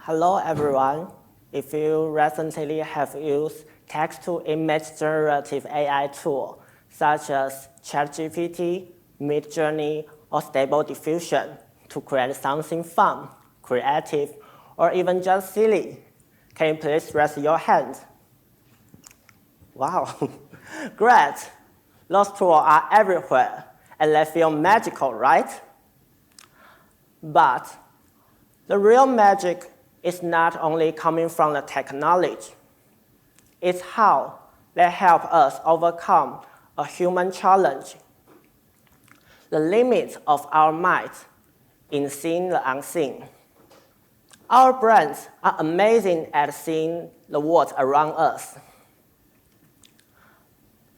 Hello, everyone. If you recently have used text-to-image generative AI tools such as ChatGPT, Midjourney, or Stable Diffusion to create something fun, creative, or even just silly, can you please raise your hand? Wow, great. Those tools are everywhere, and they feel magical, right? But the real magic is not only coming from the technology. It's how they help us overcome a human challenge, the limits of our minds in seeing the unseen. Our brains are amazing at seeing the world around us.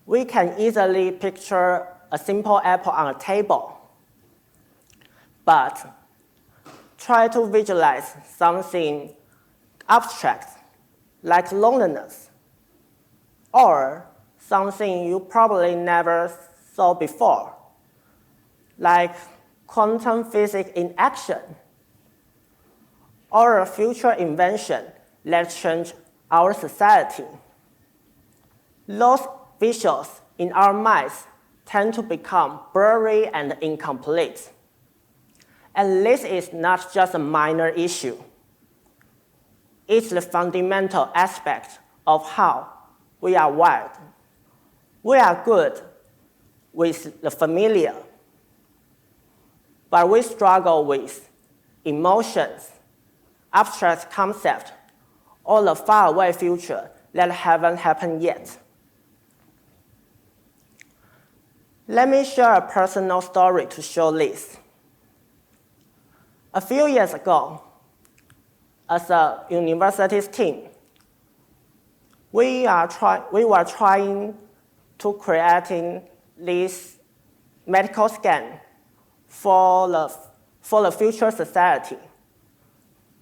We can easily picture a simple apple on a table, but try to visualize something abstract, like loneliness, or something you probably never saw before, like quantum physics in action, or a future invention that change our society. Those visuals in our minds tend to become blurry and incomplete. And this is not just a minor issue. It's the fundamental aspect of how we are wired. We are good with the familiar, but we struggle with emotions, abstract concepts, or the faraway future that haven't happened yet. Let me share a personal story to show this. A few years ago, as a university's team, we were trying to create this medical scan for the future society,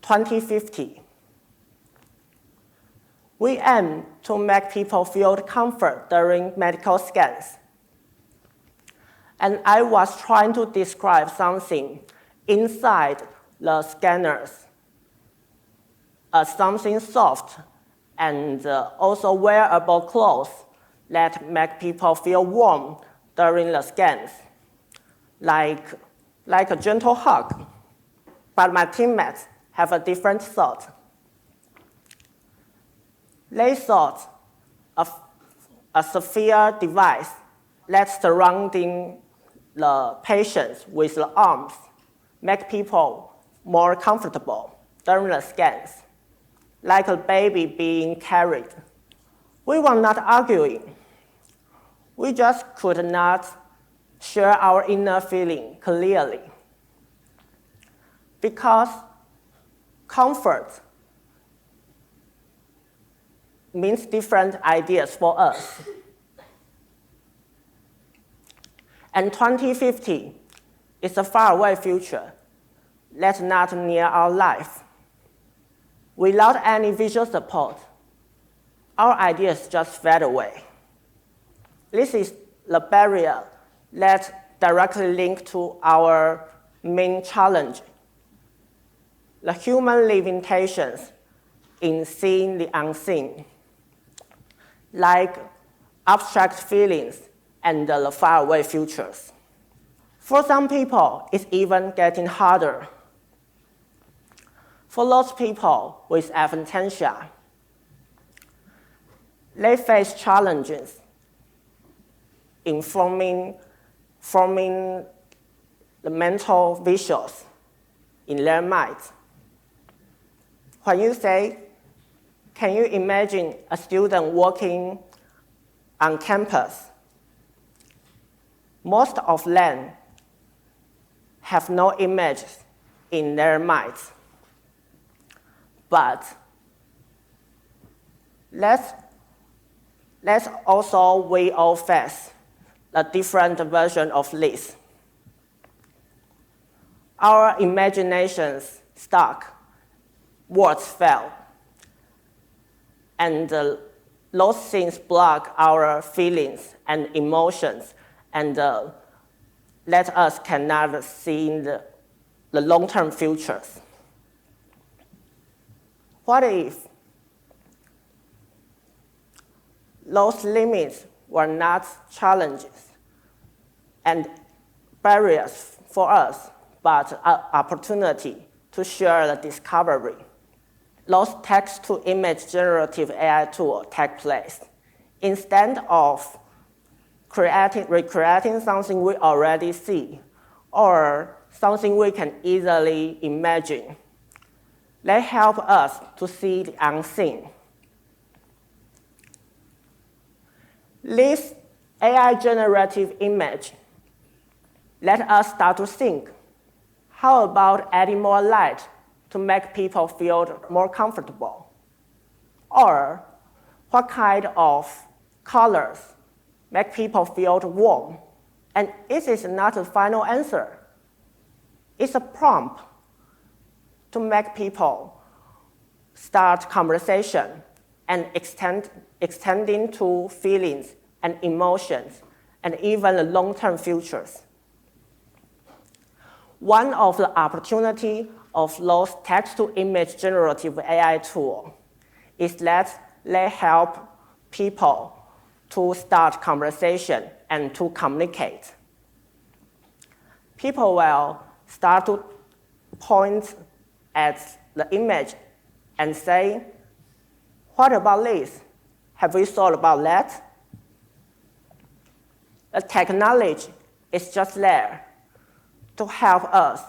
2050. We aim to make people feel comfort during medical scans. And I was trying to describe something inside the scanners as something soft and also wearable clothes that make people feel warm during the scans, like a gentle hug. But my teammates have a different thought. They thought of a sphere device that's surrounding the patients with the arms make people more comfortable during the scans, like a baby being carried. We were not arguing. We just could not share our inner feeling clearly. Because comfort means different ideas for us. And 2050 is a faraway future that's not near our life. Without any visual support, our ideas just fade away. This is the barrier that's directly linked to our main challenge, the human limitations in seeing the unseen, like abstract feelings and the faraway futures. For some people, it's even getting harder. For those people with aphantasia, they face challenges in forming the mental visuals in their minds. When you say, can you imagine a student walking on campus? Most of them have no image in their minds. But let's also we all face a different version of this. Our imaginations stuck, words fail, and those things block our feelings and emotions and let us cannot see the long-term futures. What if those limits were not challenges and barriers for us, but an opportunity to share the discovery? Those text-to-image generative AI tools take place. Instead of recreating something we already see or something we can easily imagine, they help us to see the unseen. This AI generative image let us start to think, how about adding more light to make people feel more comfortable? Or what kind of colors make people feel warm? And this is not the final answer. It's a prompt to make people start conversation and extending to feelings and emotions and even the long-term futures. One of the opportunities of those text-to-image generative AI tools is that they help people to start conversation and to communicate. People will start to point at the image and say, what about this? Have we thought about that? The technology is just there to help us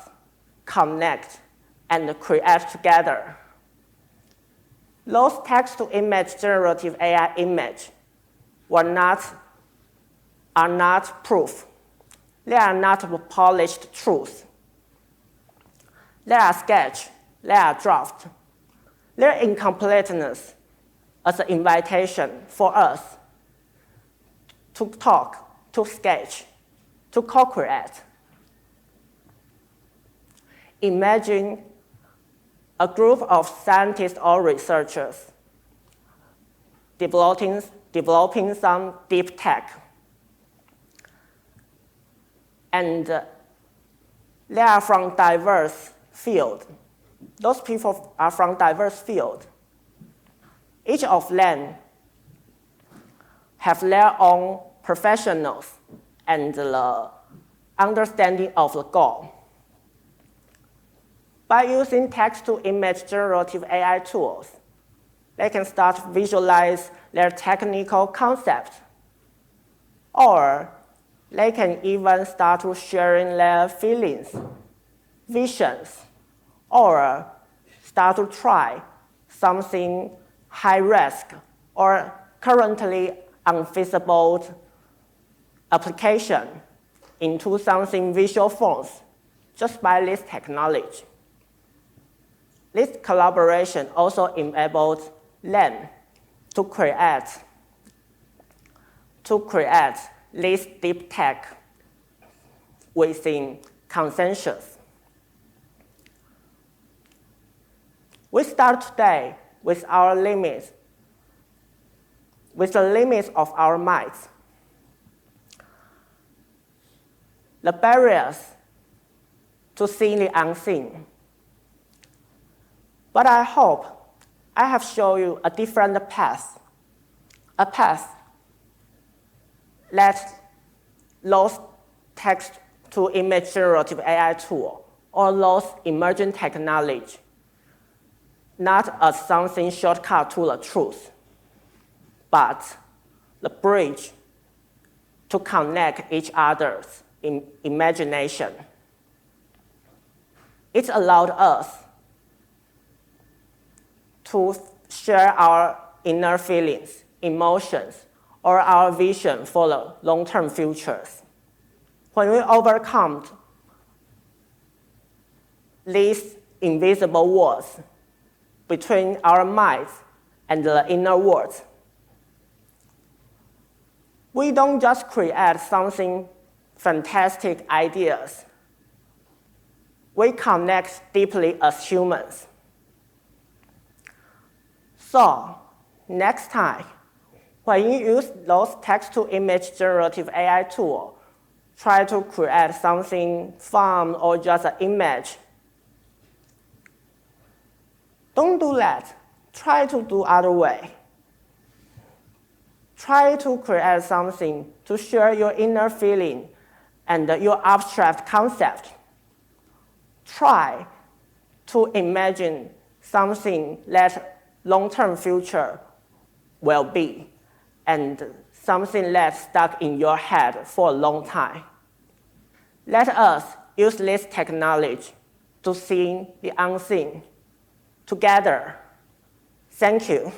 connect and create together. Those text-to-image generative AI images are not proof. They are not polished truth. They are sketch. They are draft. Their incompleteness is an invitation for us to talk, to sketch, to co-create. Imagine a group of scientists or researchers developing some deep tech. And they are from diverse fields. Those people are from diverse fields. Each of them have their own professionals and the understanding of the goal. By using text-to-image generative AI tools, they can start to visualize their technical concepts, or they can even start to sharing their feelings, visions, or start to try something high risk or currently unfeasible application into something visual forms just by this technology. This collaboration also enables them to create this deep tech within consensus. We start today with our limits, with the limits of our minds. The barriers to seeing the unseen. But I hope I have shown you a different path, a path that those text-to-image generative AI tool or those emerging technology not as something shortcut to the truth, but the bridge to connect each other's imagination. It allowed us to share our inner feelings, emotions, or our vision for the long-term futures. When we overcome these invisible walls between our minds and the inner world, we don't just create something fantastic ideas. We connect deeply as humans. So, next time, when you use those text-to-image generative AI tools, try to create something fun or just an image. Don't do that. try to do other way. Try to create something to share your inner feeling and your abstract concept. Try to imagine something that long-term future will be and something that's stuck in your head for a long time. Let us use this technology to see the unseen together. Thank you.